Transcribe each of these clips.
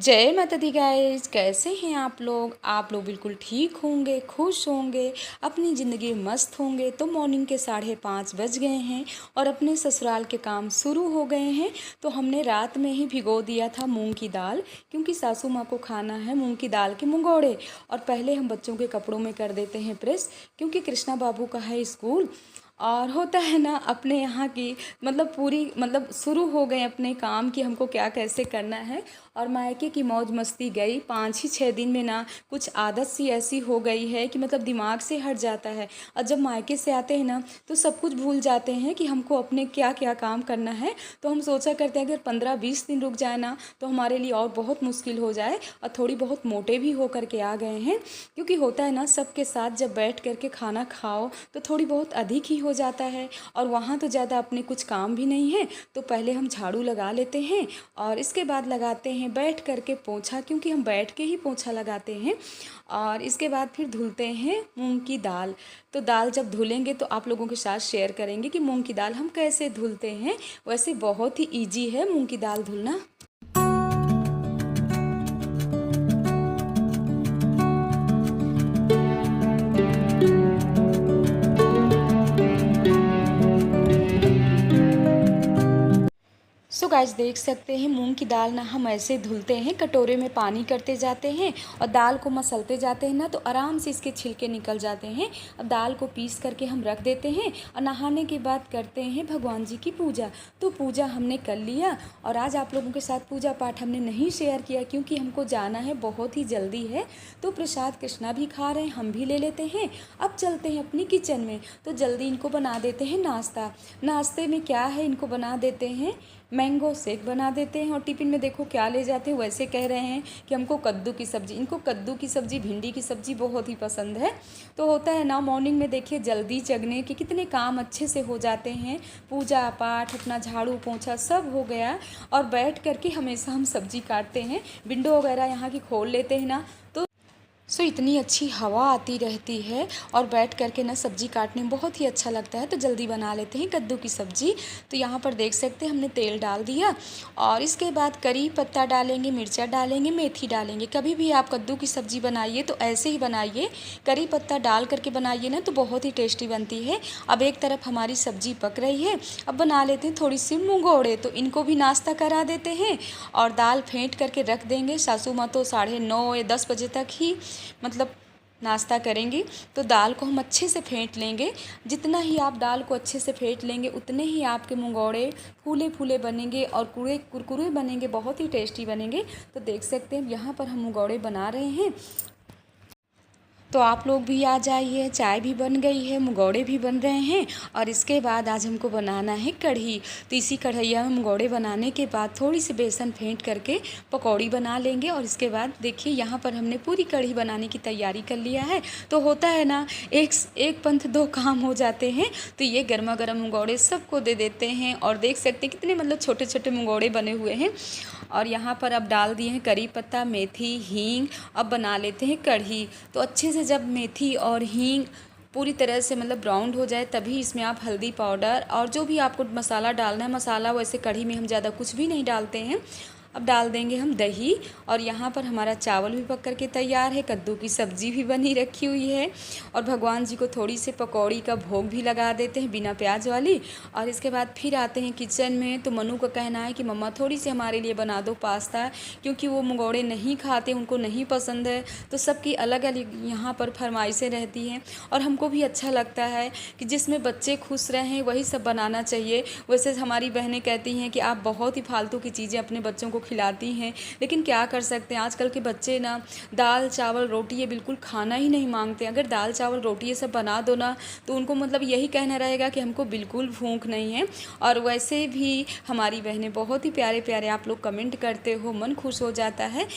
जय माता दी गाइस। कैसे हैं आप लोग बिल्कुल ठीक होंगे, खुश होंगे, अपनी ज़िंदगी में मस्त होंगे। तो मॉर्निंग के 5:30 बज गए हैं और अपने ससुराल के काम शुरू हो गए हैं। तो हमने रात में ही भिगो दिया था मूंग की दाल, क्योंकि सासू माँ को खाना है मूंग की दाल के मुंगौड़े। और पहले हम बच्चों के कपड़ों में कर देते हैं प्रेस, क्योंकि कृष्णा बाबू का है स्कूल। और होता है ना अपने यहाँ की पूरी शुरू हो गए अपने काम कि हमको क्या कैसे करना है। और मायके की मौज मस्ती गई 5 ही 6 दिन में ना, कुछ आदत सी ऐसी हो गई है कि दिमाग से हट जाता है। और जब मायके से आते हैं ना तो सब कुछ भूल जाते हैं कि हमको अपने क्या क्या काम करना है। तो हम सोचा करते हैं अगर 15-20 दिन रुक जाए ना तो हमारे लिए और बहुत मुश्किल हो जाए। और थोड़ी बहुत मोटे भी हो करके आ गए हैं, क्योंकि होता है ना सबके साथ जब बैठ करके खाना खाओ तो थोड़ी बहुत अधिक ही हो जाता है। और वहाँ तो ज़्यादा अपने कुछ काम भी नहीं है, तो पहले हम झाड़ू लगा लेते हैं और इसके बाद लगाते हैं बैठ करके पोंछा, क्योंकि हम बैठ के ही पोंछा लगाते हैं। और इसके बाद फिर धुलते हैं मूंग की दाल। तो दाल जब धुलेंगे तो आप लोगों के साथ शेयर करेंगे कि मूंग की दाल हम कैसे धुलते हैं। वैसे बहुत ही ईजी है मूंग की दाल धुलना। सो गाइस देख सकते हैं मूंग की दाल ना हम ऐसे धुलते हैं, कटोरे में पानी करते जाते हैं और दाल को मसलते जाते हैं ना, तो आराम से इसके छिलके निकल जाते हैं। अब दाल को पीस करके हम रख देते हैं और नहाने के बाद करते हैं भगवान जी की पूजा। तो पूजा हमने कर लिया और आज आप लोगों के साथ पूजा पाठ हमने नहीं शेयर किया, क्योंकि हमको जाना है, बहुत ही जल्दी है। तो प्रसाद कृष्णा भी खा रहे हैं, हम भी ले लेते हैं। अब चलते हैं अपनी किचन में, तो जल्दी इनको बना देते हैं नाश्ता। नाश्ते में क्या है, इनको बना देते हैं मैंगो शेक बना देते हैं। और टिफ़िन में देखो क्या ले जाते हैं, वैसे कह रहे हैं कि हमको कद्दू की सब्ज़ी, इनको कद्दू की सब्ज़ी भिंडी की सब्ज़ी बहुत ही पसंद है। तो होता है ना मॉर्निंग में देखिए जल्दी जगने के कितने काम अच्छे से हो जाते हैं। पूजा पाठ, अपना झाड़ू पोंछा सब हो गया और बैठ करके हमेशा हम सब्ज़ी काटते हैं। विंडो वगैरह यहाँ की खोल लेते हैं ना, तो इतनी अच्छी हवा आती रहती है और बैठ करके ना सब्ज़ी काटने में बहुत ही अच्छा लगता है। तो जल्दी बना लेते हैं कद्दू की सब्ज़ी। तो यहाँ पर देख सकते हैं हमने तेल डाल दिया और इसके बाद करी पत्ता डालेंगे, मिर्चा डालेंगे, मेथी डालेंगे। कभी भी आप कद्दू की सब्ज़ी बनाइए तो ऐसे ही बनाइए, करी पत्ता डाल करके बनाइए ना, तो बहुत ही टेस्टी बनती है। अब एक तरफ हमारी सब्ज़ी पक रही है, अब बना लेते हैं थोड़ी सी मुंगौड़े। तो इनको भी नाश्ता करा देते हैं और दाल फेंट करके रख देंगे। सासू माँ तो 9:30 या 10 बजे तक ही नाश्ता करेंगी। तो दाल को हम अच्छे से फेंट लेंगे। जितना ही आप दाल को अच्छे से फेंट लेंगे उतने ही आपके मुंगौड़े फूले फूले बनेंगे और कुरकुरे बनेंगे, बहुत ही टेस्टी बनेंगे। तो देख सकते हैं यहाँ पर हम मुंगौड़े बना रहे हैं, तो आप लोग भी आ जाइए। चाय भी बन गई है, मुंगौड़े भी बन रहे हैं। और इसके बाद आज हमको बनाना है कढ़ी। तो इसी कढ़ैया में मुंगौड़े बनाने के बाद थोड़ी सी बेसन फेंट करके पकौड़ी बना लेंगे। और इसके बाद देखिए यहाँ पर हमने पूरी कढ़ी बनाने की तैयारी कर लिया है। तो होता है ना एक पंथ दो काम हो जाते हैं। तो ये गर्मा गर्म मुंगौड़े सबको दे देते हैं और देख सकते हैं कितने छोटे छोटे मुंगौड़े बने हुए हैं। और यहाँ पर अब डाल दिए हैं करी पत्ता, मेथी, हींग। अब बना लेते हैं कढ़ी। तो अच्छे से जब मेथी और हींग पूरी तरह से ब्राउन हो जाए तभी इसमें आप हल्दी पाउडर और जो भी आपको मसाला डालना है, मसाला वैसे कढ़ी में हम ज़्यादा कुछ भी नहीं डालते हैं। अब डाल देंगे हम दही। और यहाँ पर हमारा चावल भी पक कर के तैयार है, कद्दू की सब्ज़ी भी बनी रखी हुई है। और भगवान जी को थोड़ी सी पकौड़ी का भोग भी लगा देते हैं बिना प्याज वाली। और इसके बाद फिर आते हैं किचन में। तो मनु का कहना है कि मम्मा थोड़ी सी हमारे लिए बना दो पास्ता, क्योंकि वो मुंगौड़े नहीं खाते, उनको नहीं पसंद है। तो सबकी अलग अलग यहाँ पर फरमाइशें रहती हैं और हमको भी अच्छा लगता है कि जिसमें बच्चे खुश रहें वही सब बनाना चाहिए। वैसे हमारी बहनें कहती हैं कि आप बहुत ही फालतू की चीज़ें अपने बच्चों को खिलाती हैं, लेकिन क्या कर सकते हैं, आजकल के बच्चे ना दाल चावल रोटी ये बिल्कुल खाना ही नहीं मांगते। अगर दाल चावल रोटी ये सब बना दो ना तो उनको यही कहना रहेगा कि हमको बिल्कुल भूख नहीं है। और वैसे भी हमारी बहनें बहुत ही प्यारे प्यारे आप लोग कमेंट करते हो, मन खुश हो जाता है।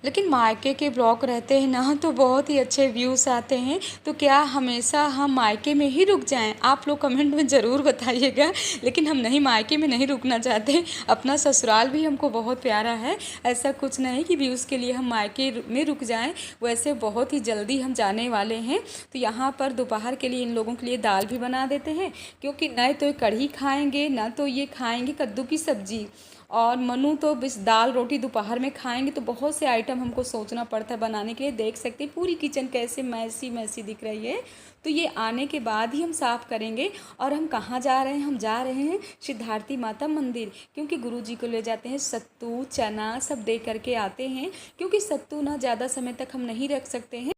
लेकिन मायके के ब्लॉग रहते हैं ना तो बहुत ही अच्छे व्यूज़ आते हैं। तो क्या हमेशा हम मायके में ही रुक जाएं? आप लोग कमेंट में ज़रूर बताइएगा। लेकिन हम नहीं, मायके में नहीं रुकना चाहते, अपना ससुराल भी हमको बहुत प्यारा है। ऐसा कुछ नहीं कि व्यूज़ के लिए हम मायके में रुक जाएं। वैसे बहुत ही जल्दी हम जाने वाले हैं। तो यहाँ पर दोपहर के लिए इन लोगों के लिए दाल भी बना देते हैं, क्योंकि न तो ये कढ़ी खाएँगे ना तो ये खाएँगे कद्दू की सब्ज़ी। और मनु तो बस दाल रोटी दोपहर में खाएंगे, तो बहुत से आइटम हमको सोचना पड़ता है बनाने के लिए। देख सकते हैं पूरी किचन कैसे मैसी मैसी दिख रही है। तो ये आने के बाद ही हम साफ़ करेंगे। और हम कहाँ जा रहे हैं? हम जा रहे हैं सिद्धार्थी माता मंदिर, क्योंकि गुरुजी को ले जाते हैं सत्तू चना सब दे करके आते हैं, क्योंकि सत्तू ना ज़्यादा समय तक हम नहीं रख सकते हैं।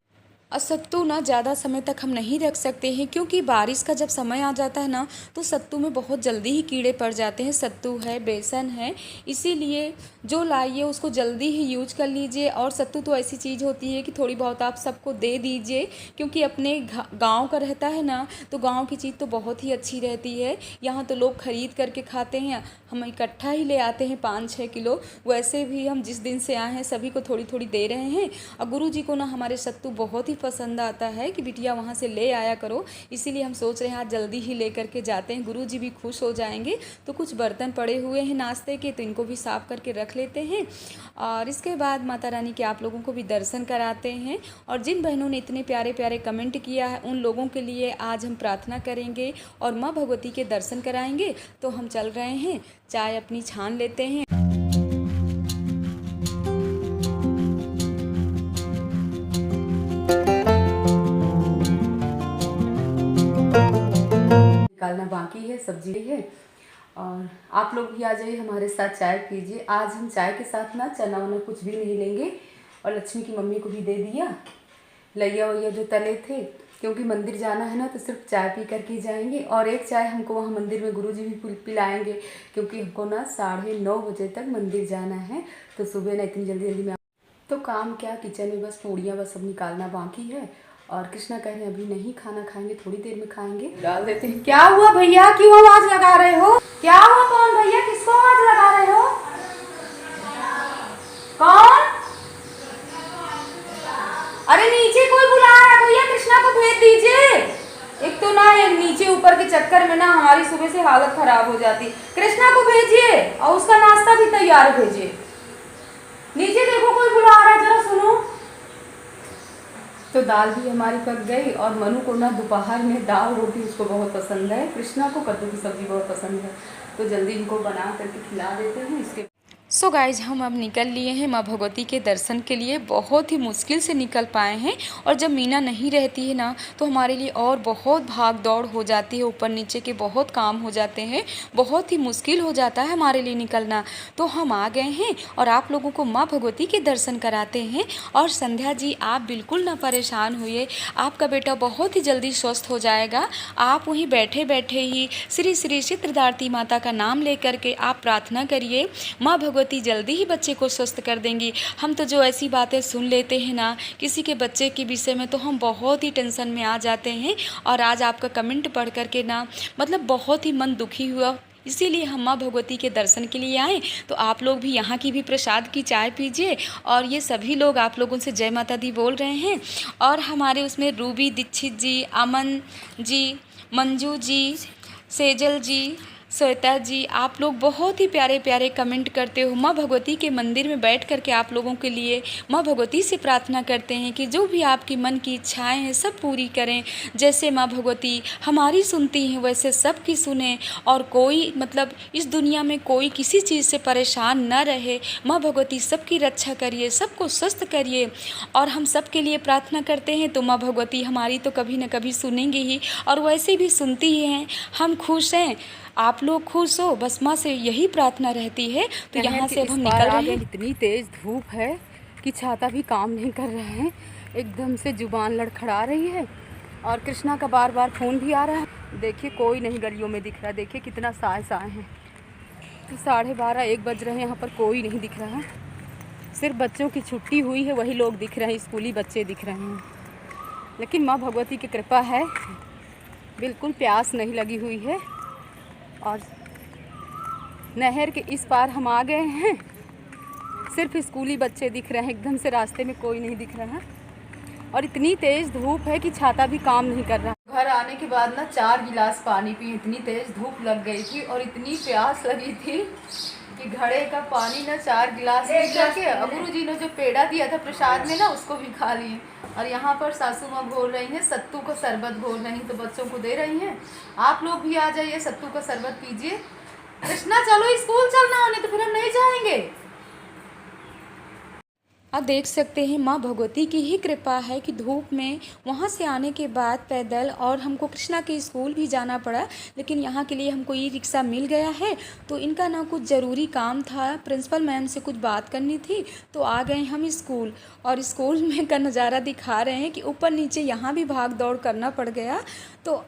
और सत्तू ना ज़्यादा समय तक हम नहीं रख सकते हैं, क्योंकि बारिश का जब समय आ जाता है ना, तो सत्तू में बहुत जल्दी ही कीड़े पड़ जाते हैं। सत्तू है, बेसन है, इसीलिए जो लाइए उसको जल्दी ही यूज कर लीजिए। और सत्तू तो ऐसी चीज़ होती है कि थोड़ी बहुत आप सबको दे दीजिए, क्योंकि अपने गांव का रहता है ना, तो गांव की चीज़ तो बहुत ही अच्छी रहती है। यहाँ तो लोग खरीद करके खाते हैं, हम इकट्ठा ही ले आते हैं 5-6 किलो। वैसे भी हम जिस दिन से आए हैं सभी को थोड़ी थोड़ी दे रहे हैं। और गुरुजी को ना हमारे सत्तू बहुत ही पसंद आता है कि बिटिया वहाँ से ले आया करो, इसीलिए हम सोच रहे हैं आज जल्दी ही ले करके जाते हैं। गुरुजी भी खुश हो जाएंगे। तो कुछ बर्तन पड़े हुए हैं नाश्ते के, तो इनको भी साफ़ करके रख लेते हैं। और इसके बाद माता रानी के आप लोगों को भी दर्शन कराते हैं। और जिन बहनों ने इतने प्यारे प्यारे कमेंट किया है, उन लोगों के लिए आज हम प्रार्थना करेंगे और माँ भगवती के दर्शन कराएंगे। तो हम चल रहे हैं, चाय अपनी छान लेते हैं। निकालना बाकी है, सब्जी है। और आप लोग भी आ जाइए हमारे साथ, चाय पीजिए। आज हम चाय के साथ ना चना वना कुछ भी नहीं लेंगे। और लक्ष्मी की मम्मी को भी दे दिया लैया वैया जो तले थे, क्योंकि मंदिर जाना है ना, तो सिर्फ चाय पी करके जाएंगे। और एक चाय हमको वहाँ मंदिर में गुरुजी भी पिलाएंगे, क्योंकि हमको ना 9:30 बजे तक मंदिर जाना है। तो सुबह ना इतनी जल्दी जल्दी में तो काम क्या, किचन में बस पूड़ियाँ बस सब निकालना बाकी है। और कृष्णा कह रहे हैं अभी नहीं खाना खाएंगे, थोड़ी देर में खाएंगे। डाल देते हैं। क्या हुआ भैया, क्यों आवाज लगा रहे हो? क्या हुआ? कौन भैया, किसको आवाज लगा रहे हो? कौन? अरे नीचे कोई बुला रहा है भैया, कृष्णा को भेज दीजिए। एक तो ना ये नीचे ऊपर के चक्कर में ना हमारी सुबह से हालत खराब हो जाती। कृष्णा को भेजिए और उसका नाश्ता भी तैयार भेजिए। नीचे देखो कोई बुला रहा है, जरा सुनो। तो दाल भी हमारी पक गई। और मनु को ना दोपहर में दाल रोटी उसको बहुत पसंद है, कृष्णा को कद्दू की सब्ज़ी बहुत पसंद है। तो जल्दी इनको बना करके खिला देते हैं। इसके सो गाइज हम अब निकल लिए हैं माँ भगवती के दर्शन के लिए। बहुत ही मुश्किल से निकल पाए हैं। और जब मीना नहीं रहती है ना, तो हमारे लिए और बहुत भाग दौड़ हो जाती है, ऊपर नीचे के बहुत काम हो जाते हैं, बहुत ही मुश्किल हो जाता है हमारे लिए निकलना। तो हम आ गए हैं और आप लोगों को माँ भगवती के दर्शन कराते हैं। और संध्या जी आप बिल्कुल ना परेशान हुए, आपका बेटा बहुत ही जल्दी स्वस्थ हो जाएगा। आप वहीं बैठे बैठे ही श्री श्री सिद्धार्थी माता का नाम ले करके आप प्रार्थना करिए, माँ भगवती जल्दी ही बच्चे को स्वस्थ कर देंगी। हम तो जो ऐसी बातें सुन लेते हैं ना किसी के बच्चे के विषय में, तो हम बहुत ही टेंशन में आ जाते हैं। और आज आपका कमेंट पढ़ करके ना मतलब बहुत ही मन दुखी हुआ, इसीलिए हम माँ भगवती के दर्शन के लिए आए। तो आप लोग भी यहाँ की भी प्रसाद की चाय पीजिए। और ये सभी लोग आप लोगों से जय माता दी बोल रहे हैं। और हमारे उसमें रूबी दीक्षित जी, अमन जी, मंजू जी, सेजल जी, श्वेता जी, आप लोग बहुत ही प्यारे प्यारे कमेंट करते हो। माँ भगवती के मंदिर में बैठ कर के आप लोगों के लिए माँ भगवती से प्रार्थना करते हैं कि जो भी आपकी मन की इच्छाएं हैं सब पूरी करें। जैसे माँ भगवती हमारी सुनती हैं वैसे सबकी सुने। और कोई मतलब इस दुनिया में कोई किसी चीज़ से परेशान न रहे। माँ भगवती सबकी रक्षा करिए, सबको स्वस्थ करिए। और हम सब के लिए प्रार्थना करते हैं, तो माँ भगवती हमारी तो कभी न कभी सुनेंगी ही, और वैसे भी सुनती ही हैं। हम खुश हैं, आप लोग खुश हो, बस माँ से यही प्रार्थना रहती है। तो यहाँ से अब हम निकल रहे हैं। इतनी तेज़ धूप है कि छाता भी काम नहीं कर रहा है, एकदम से जुबान लड़खड़ा रही है। और कृष्णा का बार बार फ़ोन भी आ रहा है। देखिए कोई नहीं गलियों में दिख रहा, देखिए कितना साए साए हैं। तो 12:30-1 बज रहे हैं, यहाँ पर कोई नहीं दिख रहा है। सिर्फ बच्चों की छुट्टी हुई है वही लोग दिख रहे हैं, स्कूली बच्चे दिख रहे हैं। लेकिन माँ भगवती की कृपा है, बिल्कुल प्यास नहीं लगी हुई है। और नहर के इस पार हम आ गए हैं, सिर्फ स्कूली बच्चे दिख रहे हैं, एकदम से रास्ते में कोई नहीं दिख रहा है। और इतनी तेज़ धूप है कि छाता भी काम नहीं कर रहा। घर आने के बाद ना 4 गिलास पानी पिए, इतनी तेज़ धूप लग गई थी और इतनी प्यास लगी थी कि घड़े का पानी ना 4 गिलास पी करके गुरु जी ने जो पेड़ा दिया था प्रसाद में ना उसको भी खा लिए। और यहाँ पर सासू माँ घोल रही हैं, सत्तू का शरबत घोल रही हैं, तो बच्चों को दे रही हैं। आप लोग भी आ जाइए, सत्तू का शरबत पीजिए। कृष्णा चलो स्कूल चलना होने, तो फिर हम नहीं जाएंगे। आप देख सकते हैं माँ भगवती की ही कृपा है कि धूप में वहाँ से आने के बाद पैदल और हमको कृष्णा के स्कूल भी जाना पड़ा, लेकिन यहाँ के लिए हमको ई रिक्शा मिल गया है। तो इनका ना कुछ ज़रूरी काम था, प्रिंसिपल मैम से कुछ बात करनी थी, तो आ गए हम स्कूल। और स्कूल में का नज़ारा दिखा रहे हैं कि ऊपर नीचे यहाँ भी भाग दौड़ करना पड़ गया। तो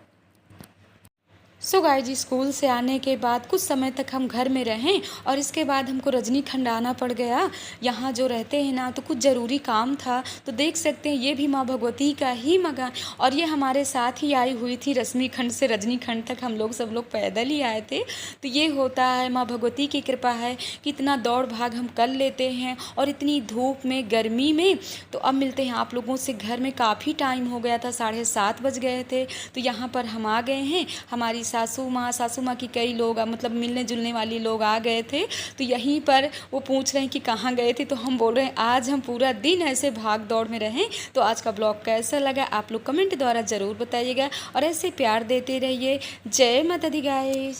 सो गाइस जी, स्कूल से आने के बाद कुछ समय तक हम घर में रहें और इसके बाद हमको रजनीखंड आना पड़ गया। यहाँ जो रहते हैं ना, तो कुछ ज़रूरी काम था। तो देख सकते हैं ये भी माँ भगवती का ही मकान, और ये हमारे साथ ही आई हुई थी। रश्मिखंड से रजनीखंड तक हम लोग सब लोग पैदल ही आए थे। तो ये होता है माँ भगवती की कृपा है कि इतना दौड़ भाग हम कर लेते हैं, और इतनी धूप में, गर्मी में। तो अब मिलते हैं आप लोगों से घर में। काफ़ी टाइम हो गया था, 7:30 बज गए थे। तो यहाँ पर हम आ गए हैं। हमारी सासू माँ की कई लोग, मतलब मिलने जुलने वाले लोग आ गए थे। तो यहीं पर वो पूछ रहे हैं कि कहाँ गए थे, तो हम बोल रहे हैं आज हम पूरा दिन ऐसे भाग दौड़ में रहें। तो आज का ब्लॉग कैसा लगा आप लोग कमेंट द्वारा ज़रूर बताइएगा, और ऐसे प्यार देते रहिए। जय माता दी गाइस।